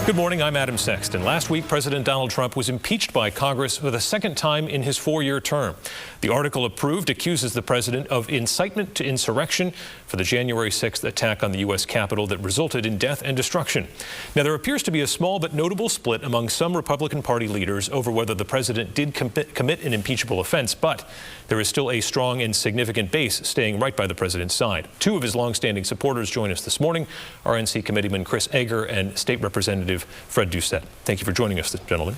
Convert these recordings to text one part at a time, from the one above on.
Good morning, I'm Adam Sexton. Last week, President Donald Trump was impeached by Congress for the second time in his 4-year term. The article approved accuses the president of incitement to insurrection for the January 6th attack on the U.S. Capitol that resulted in death and destruction. Now, there appears to be a small but notable split among some Republican Party leaders over whether the president did commit an impeachable offense, but there is still a strong and significant base staying right by the president's side. Two of his longstanding supporters join us this morning, RNC Committeeman Chris Egger and State Representative Fred Doucette. Thank you for joining us, gentlemen.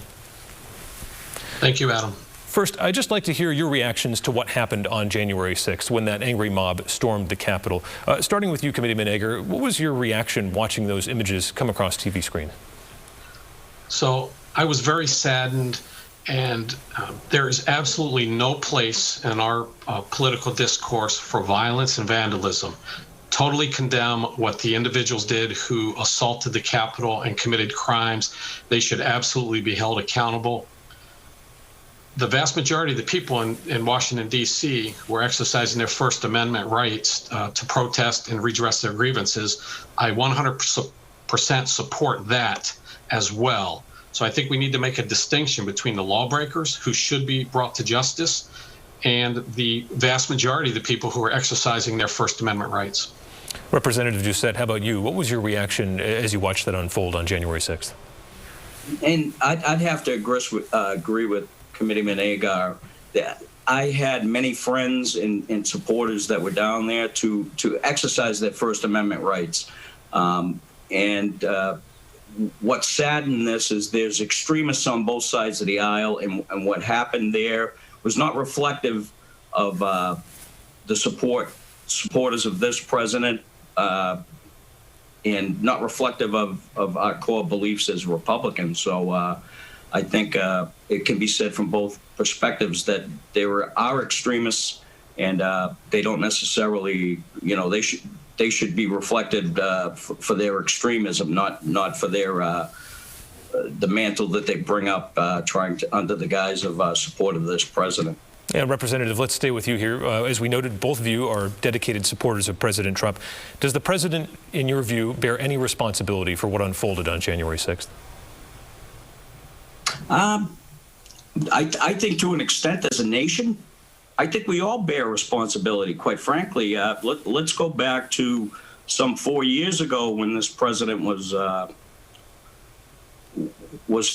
Thank you, Adam. First, I'd just like to hear your reactions to what happened on January 6th when that angry mob stormed the Capitol. Starting with you, Committeeman Egger, what was your reaction watching those images come across TV screen? So I was very saddened, and there is absolutely no place in our political discourse for violence and vandalism. Totally condemn what the individuals did who assaulted the Capitol and committed crimes. They should absolutely be held accountable. The vast majority of the people in Washington, D.C. were exercising their First Amendment rights to protest and redress their grievances. I 100% support that as well. So I think we need to make a distinction between the lawbreakers who should be brought to justice and the vast majority of the people who are exercising their First Amendment rights. Representative Doucette, how about you? What was your reaction as you watched that unfold on January 6th? And I'd have to agree with Committeeman Egger that I had many friends and supporters that were down there to exercise their First Amendment rights. What saddened this is there's extremists on both sides of the aisle, and what happened there was not reflective of the supporters of this president, and not reflective of our core beliefs as Republicans. So I think it can be said from both perspectives that there are extremists, and they don't necessarily, they should be reflected for their extremism, not for their the mantle that they bring up trying to under the guise of support of this president. Yeah, Representative, let's stay with you here. As we noted, both of you are dedicated supporters of President Trump. Does the president, in your view, bear any responsibility for what unfolded on January 6th? I think to an extent as a nation, I think we all bear responsibility, quite frankly. Let's go back to some 4 years ago when this president was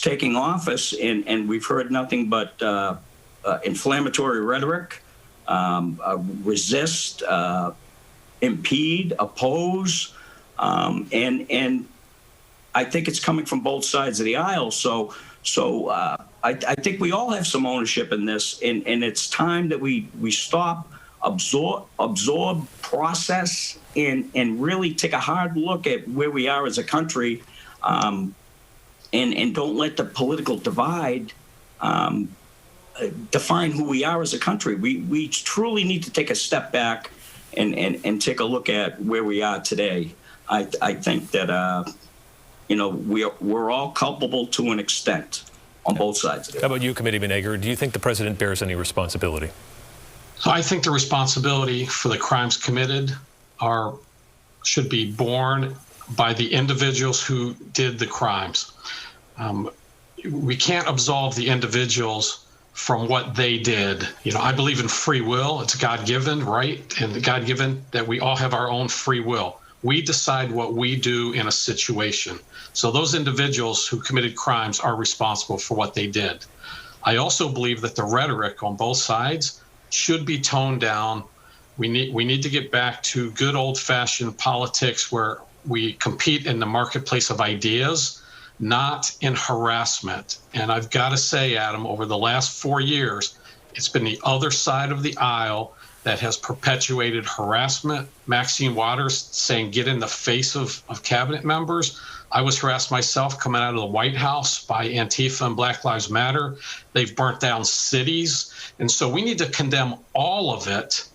taking office, and we've heard nothing but inflammatory rhetoric, resist, impede, oppose, and I think it's coming from both sides of the aisle. So I think we all have some ownership in this, and it's time that we stop, absorb, process, and really take a hard look at where we are as a country, and don't let the political divide define who we are as a country. We truly need to take a step back and take a look at where we are today. I think that we're all culpable to an extent on both sides of it. How about you, Committeeman Egger? Do you think the president bears any responsibility? So I think the responsibility for the crimes committed should be borne by the individuals who did the crimes. We can't absolve the individuals from what they did. I believe in free will. It's God-given, right? And God-given that we all have our own free will. We decide what we do in a situation. So those individuals who committed crimes are responsible for what they did. I also believe that the rhetoric on both sides should be toned down. We need to get back to good old-fashioned politics where we compete in the marketplace of ideas, not in harassment. And I've got to say, Adam, over the last 4 years, it's been the other side of the aisle that has perpetuated harassment. Maxine Waters saying, get in the face of cabinet members. I was harassed myself coming out of the White House by Antifa and Black Lives Matter. They've burnt down cities. And so we need to condemn all of it.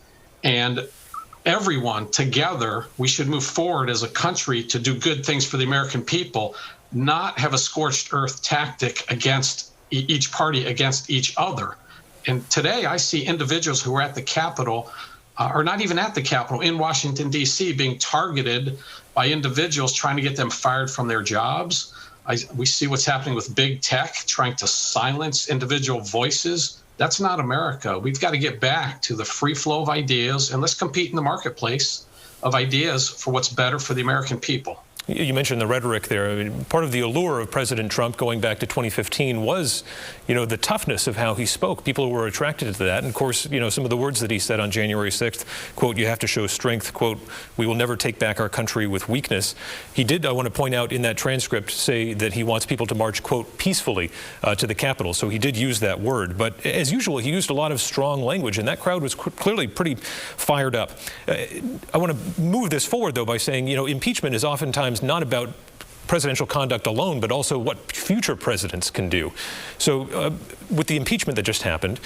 And everyone together, we should move forward as a country to do good things for the American people, not have a scorched earth tactic against each party against each other. And today I see individuals who are at the Capitol, or not even at the Capitol, in Washington, D.C., being targeted by individuals trying to get them fired from their jobs. We see what's happening with big tech trying to silence individual voices. That's not America. We've got to get back to the free flow of ideas, and let's compete in the marketplace of ideas for what's better for the American people. You mentioned the rhetoric there. I mean, part of the allure of President Trump going back to 2015 was, the toughness of how he spoke. People were attracted to that. And of course, some of the words that he said on January 6th, quote, "You have to show strength," quote, "We will never take back our country with weakness." He did, I want to point out in that transcript, say that he wants people to march, quote, "peacefully" to the Capitol. So he did use that word. But as usual, he used a lot of strong language, and that crowd was clearly pretty fired up. I want to move this forward, though, by saying, impeachment is oftentimes not about presidential conduct alone, but also what future presidents can do. So with the impeachment that just happened,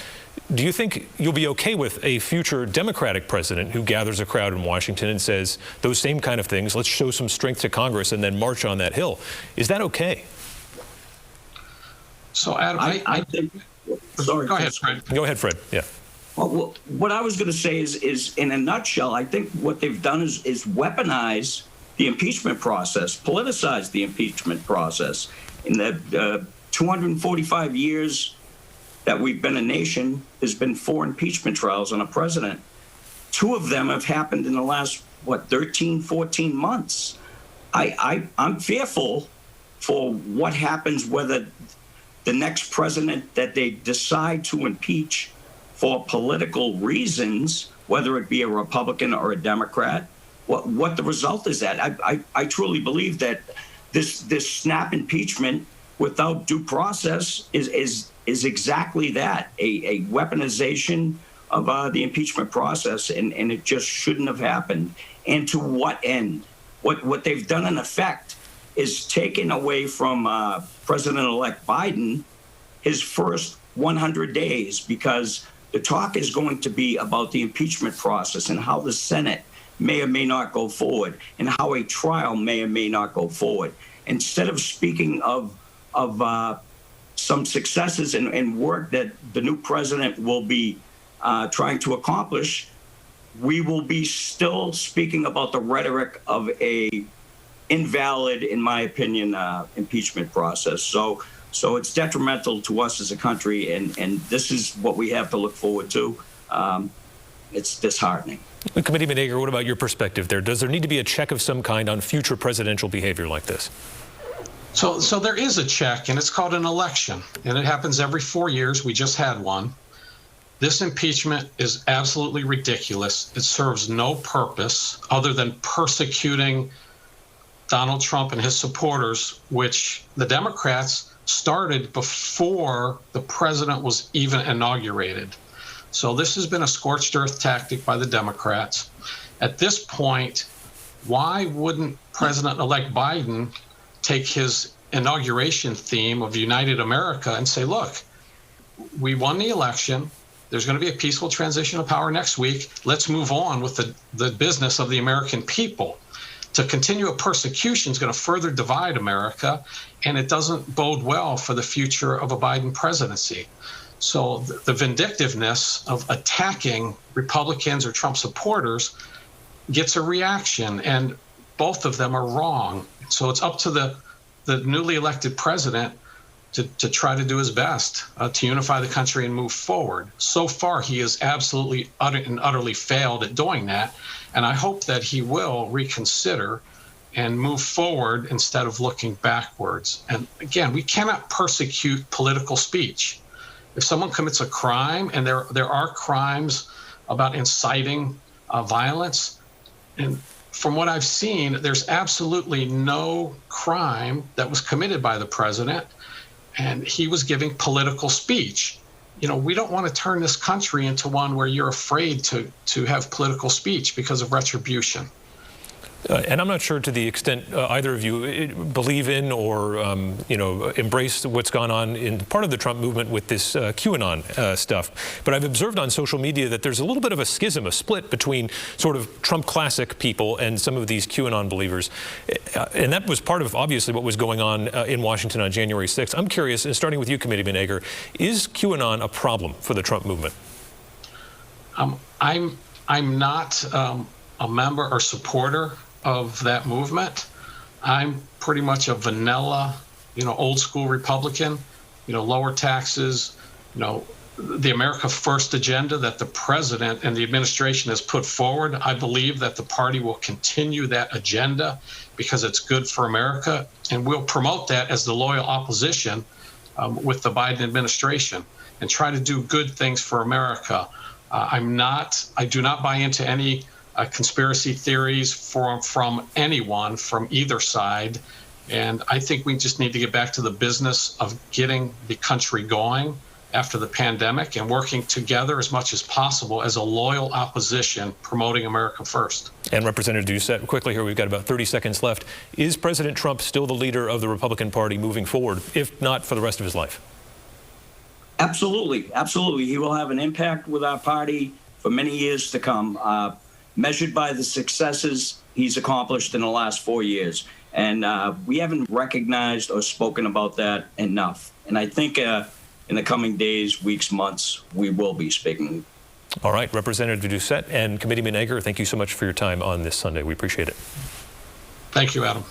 do you think you'll be okay with a future Democratic president who gathers a crowd in Washington and says those same kind of things, let's show some strength to Congress and then march on that hill? Is that okay? So, Adam, I think... Sorry. Go ahead, Fred. Go ahead, Fred. Yeah. Well, what I was going to say is, in a nutshell, I think what they've done is weaponize the impeachment process, politicize the impeachment process. In the 245 years that we've been a nation, there's been 4 impeachment trials on a president. 2 of them have happened in the last, 13, 14 months. I'm fearful for what happens whether the next president that they decide to impeach for political reasons, whether it be a Republican or a Democrat, what the result is that. I truly believe that this snap impeachment without due process is exactly that, a weaponization of the impeachment process, and it just shouldn't have happened. And to what end? What they've done in effect is taken away from President-elect Biden his first 100 days, because the talk is going to be about the impeachment process and how the Senate may or may not go forward, and how a trial may or may not go forward. Instead of speaking of some successes and work that the new president will be trying to accomplish, we will be still speaking about the rhetoric of a invalid, in my opinion, impeachment process. So it's detrimental to us as a country, and this is what we have to look forward to. It's disheartening. Committeeman Ager, what about your perspective there? Does there need to be a check of some kind on future presidential behavior like this? So there is a check, and it's called an election, and it happens every 4 years. We just had one. This impeachment is absolutely ridiculous. It serves no purpose other than persecuting Donald Trump and his supporters, which the Democrats started before the president was even inaugurated. So this has been a scorched earth tactic by the Democrats. At this point, why wouldn't President-elect Biden take his inauguration theme of United America and say, look, we won the election. There's going to be a peaceful transition of power next week. Let's move on with the business of the American people. To continue a persecution is going to further divide America, and it doesn't bode well for the future of a Biden presidency. So the vindictiveness of attacking Republicans or Trump supporters gets a reaction, and both of them are wrong. So it's up to the newly elected president to try to do his best to unify the country and move forward. So far, he has absolutely and utterly failed at doing that, and I hope that he will reconsider and move forward instead of looking backwards. And again, we cannot persecute political speech. If someone commits a crime, and there are crimes about inciting violence, and from what I've seen, there's absolutely no crime that was committed by the president, and he was giving political speech. We don't want to turn this country into one where you're afraid to have political speech because of retribution. And I'm not sure to the extent either of you believe in or embrace what's gone on in part of the Trump movement with this QAnon stuff. But I've observed on social media that there's a little bit of a schism, a split between sort of Trump classic people and some of these QAnon believers. And that was part of, obviously, what was going on in Washington on January 6th. I'm curious, and starting with you, Committeeman Ager, is QAnon a problem for the Trump movement? I'm not a member or supporter of that movement. I'm pretty much a vanilla old school Republican, lower taxes, the America First agenda that the president and the administration has put forward. I believe that the party will continue that agenda because it's good for America, and we'll promote that as the loyal opposition with the Biden administration and try to do good things for America. I do not buy into any conspiracy theories from anyone from either side. And I think we just need to get back to the business of getting the country going after the pandemic and working together as much as possible as a loyal opposition promoting America first. And Representative Doucette, quickly here, we've got about 30 seconds left. Is President Trump still the leader of the Republican Party moving forward, if not for the rest of his life? Absolutely. Absolutely. He will have an impact with our party for many years to come, measured by the successes he's accomplished in the last 4 years. And we haven't recognized or spoken about that enough. And I think in the coming days, weeks, months, we will be speaking. All right, Representative Doucette and Committeeman Egger, thank you so much for your time on this Sunday. We appreciate it. Thank you, Adam.